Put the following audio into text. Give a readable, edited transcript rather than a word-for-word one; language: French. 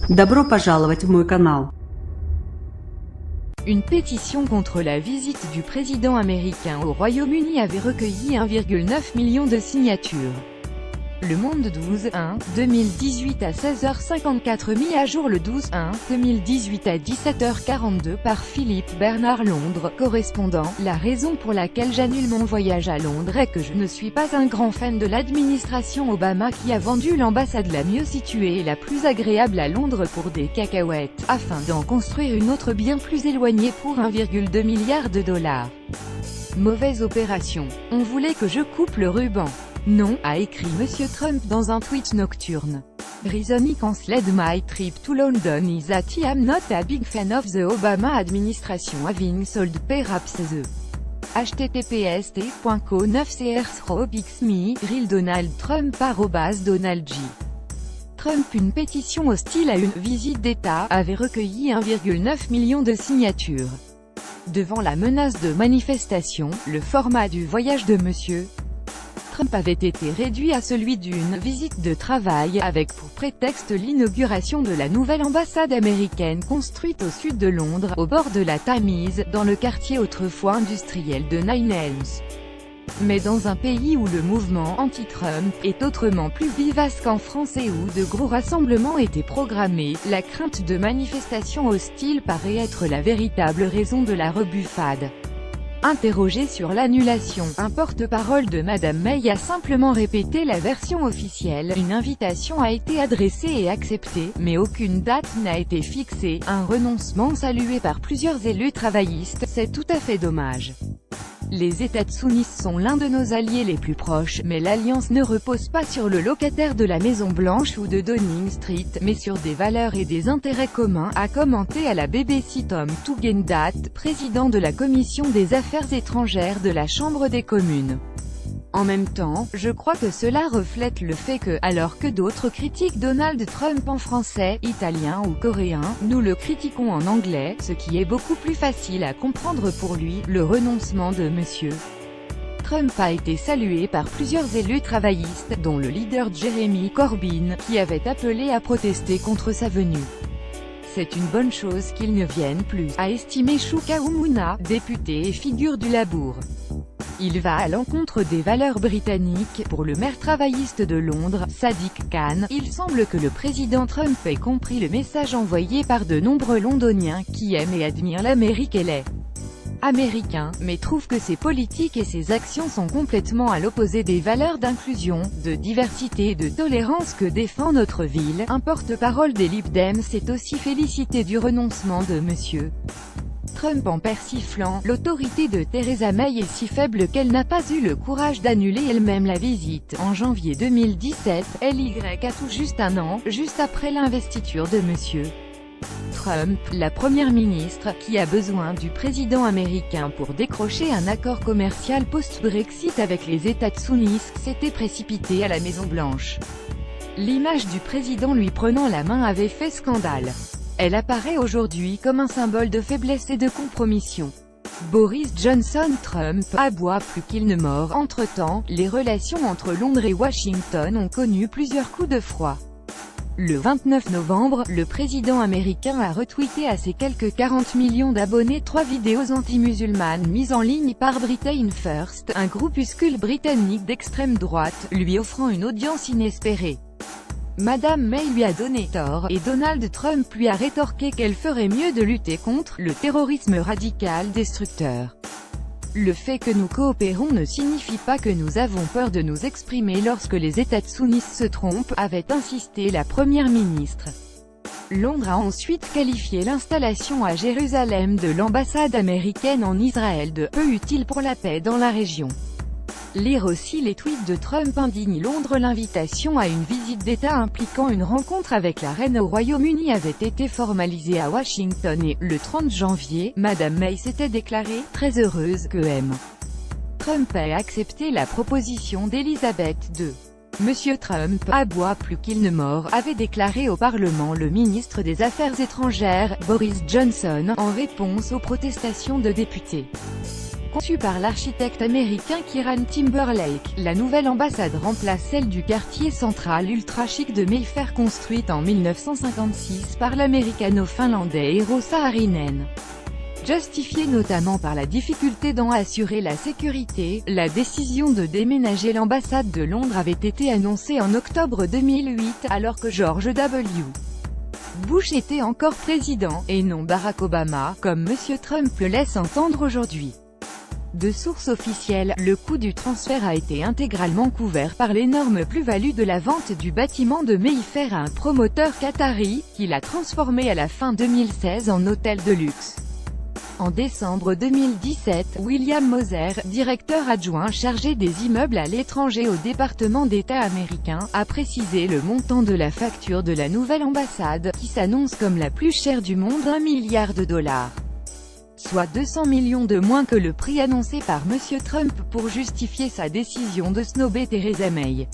Добро пожаловать в мой канал. Une pétition contre la visite du président américain au Royaume-Uni avait recueilli 1,9 million de signatures. Le Monde 12/1/2018 à 16h54, mis à jour le 12/1/2018 à 17h42 par Philippe Bernard Londres, correspondant. La raison pour laquelle j'annule mon voyage à Londres est que je ne suis pas un grand fan de l'administration Obama qui a vendu l'ambassade la mieux située et la plus agréable à Londres pour des cacahuètes, afin d'en construire une autre bien plus éloignée pour 1,2 milliard de dollars. Mauvaise opération. On voulait que je coupe le ruban. Non, a écrit Monsieur Trump dans un tweet nocturne. Reason I cancelled my trip to London is that I am not a big fan of the Obama administration having sold perhaps the https://t.co9cr/xme real Donald Trump @Donald J. Trump. Une pétition hostile à une visite d'État avait recueilli 1,9 million de signatures. Devant la menace de manifestation, le format du voyage de Monsieur Trump avait été réduit à celui d'une visite de travail, avec pour prétexte l'inauguration de la nouvelle ambassade américaine construite au sud de Londres, au bord de la Tamise, dans le quartier autrefois industriel de Nine Elms. Mais dans un pays où le mouvement anti-Trump est autrement plus vivace qu'en France et où de gros rassemblements étaient programmés, la crainte de manifestations hostiles paraît être la véritable raison de la rebuffade. Interrogé sur l'annulation, un porte-parole de Madame May a simplement répété la version officielle. Une invitation a été adressée et acceptée, mais aucune date n'a été fixée. Un renoncement salué par plusieurs élus travaillistes, c'est tout à fait dommage. Les États-Unis sont l'un de nos alliés les plus proches, mais l'alliance ne repose pas sur le locataire de la Maison-Blanche ou de Downing Street, mais sur des valeurs et des intérêts communs, a commenté à la BBC Tom Tugendhat, président de la Commission des Affaires étrangères de la Chambre des communes. En même temps, je crois que cela reflète le fait que, alors que d'autres critiquent Donald Trump en français, italien ou coréen, nous le critiquons en anglais, ce qui est beaucoup plus facile à comprendre pour lui. Le renoncement de Monsieur Trump a été salué par plusieurs élus travaillistes, dont le leader Jeremy Corbyn, qui avait appelé à protester contre sa venue. C'est une bonne chose qu'il ne vienne plus, a estimé Chouka Oumouna, député et figure du Labour. Il va à l'encontre des valeurs britanniques. Pour le maire travailliste de Londres, Sadiq Khan, il semble que le président Trump ait compris le message envoyé par de nombreux Londoniens qui aiment et admirent l'Amérique et les Américains, mais trouvent que ses politiques et ses actions sont complètement à l'opposé des valeurs d'inclusion, de diversité et de tolérance que défend notre ville. Un porte-parole des Lib Dems s'est aussi félicité du renoncement de Monsieur Trump en persiflant. L'autorité de Theresa May est si faible qu'elle n'a pas eu le courage d'annuler elle-même la visite. En janvier 2017, LY a tout juste un an, juste après l'investiture de Monsieur Trump, la première ministre, qui a besoin du président américain pour décrocher un accord commercial post-Brexit avec les États-Unis, s'était précipitée à la Maison-Blanche. L'image du président lui prenant la main avait fait scandale. Elle apparaît aujourd'hui comme un symbole de faiblesse et de compromission. Boris Johnson. Trump aboie plus qu'il ne mord. Entre-temps, les relations entre Londres et Washington ont connu plusieurs coups de froid. Le 29 novembre, le président américain a retweeté à ses quelques 40 millions d'abonnés 3 vidéos anti-musulmanes mises en ligne par Britain First, un groupuscule britannique d'extrême droite, lui offrant une audience inespérée. Madame May lui a donné tort, et Donald Trump lui a rétorqué qu'elle ferait mieux de lutter contre le terrorisme radical destructeur. Le fait que nous coopérons ne signifie pas que nous avons peur de nous exprimer lorsque les États-Unis se trompent, avait insisté la première ministre. Londres a ensuite qualifié l'installation à Jérusalem de l'ambassade américaine en Israël de « peu utile pour la paix dans la région ». Lire aussi les tweets de Trump indignent Londres. L'invitation à une visite d'État impliquant une rencontre avec la reine au Royaume-Uni avait été formalisée à Washington et, le 30 janvier, Madame May s'était déclarée « très heureuse » que M. Trump ait accepté la proposition d'Elizabeth II. Monsieur Trump aboie plus qu'il ne mord, avait déclaré au Parlement le ministre des Affaires étrangères, Boris Johnson, en réponse aux protestations de députés. conçue par l'architecte américain Kieran Timberlake. La nouvelle ambassade remplace celle du quartier central ultra chic de Mayfair construite en 1956 par l'américano-finlandais Eero Saarinen. Justifiée notamment par la difficulté d'en assurer la sécurité, la décision de déménager l'ambassade de Londres avait été annoncée en octobre 2008, alors que George W. Bush était encore président, et non Barack Obama, comme M. Trump le laisse entendre aujourd'hui. De sources officielles, le coût du transfert a été intégralement couvert par l'énorme plus-value de la vente du bâtiment de Mayfair à un promoteur qatari, qui l'a transformé à la fin 2016 en hôtel de luxe. En décembre 2017, William Moser, directeur adjoint chargé des immeubles à l'étranger au département d'État américain, a précisé le montant de la facture de la nouvelle ambassade, qui s'annonce comme la plus chère du monde, $1 milliard. Soit 200 millions de moins que le prix annoncé par M. Trump pour justifier sa décision de snober Theresa May.